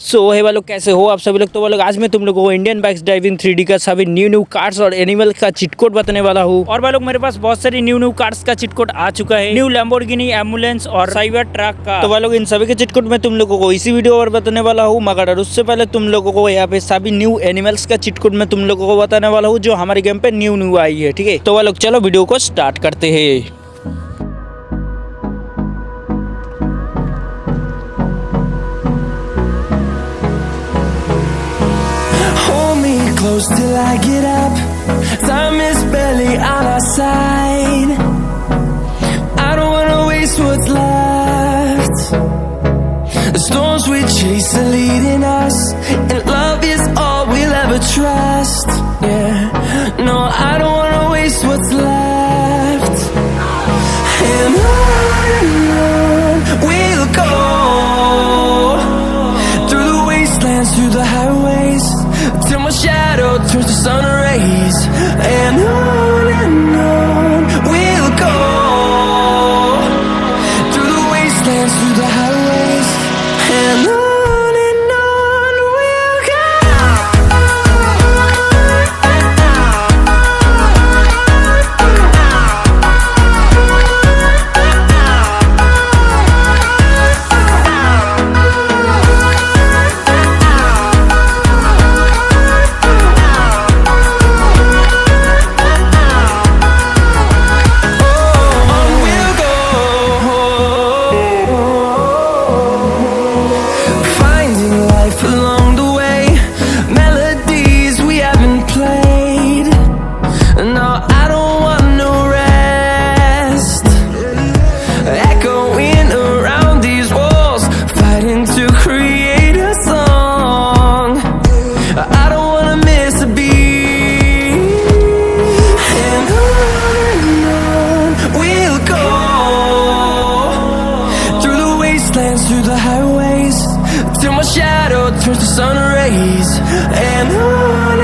सो हे वालों कैसे हो आप सभी लोग। तो वालों आज मैं तुम लोगों को इंडियन बाइक्स ड्राइविंग 3D का सभी न्यू कार्स और एनिमल का चीट कोड बताने वाला हूँ। और वालों मेरे पास बहुत सारी न्यू कार्स का चीट कोड आ चुका है, न्यू लैम्बोर्गिनी, एम्बुलेंस और साइबर ट्रक का। तो वालों इन सभी के चीट कोड मैं तुम लोगों को इसी वीडियो पर बताने वाला हूँ, मगर उससे पहले तुम लोगों को यहाँ पे सभी न्यू एनिमल्स का चीट कोड मैं तुम लोगों को बताने वाला हूँ जो हमारे गेम पे न्यू आई है। ठीक है, तो वालों चलो वीडियो को स्टार्ट करते हैं। Close till I get up. Time is barely on our side. I don't wanna waste what's left. The storms we chase are leading us, and love is all we'll ever trust. Yeah, no, I don't wanna waste what's left. And on we'll go, through the wastelands, through the highways, till my shadow turns to sun rays. And on we'll go, through the wastelands, through the highways. And on we'll go. Through the highways, till my shadow turns to sun rays. And on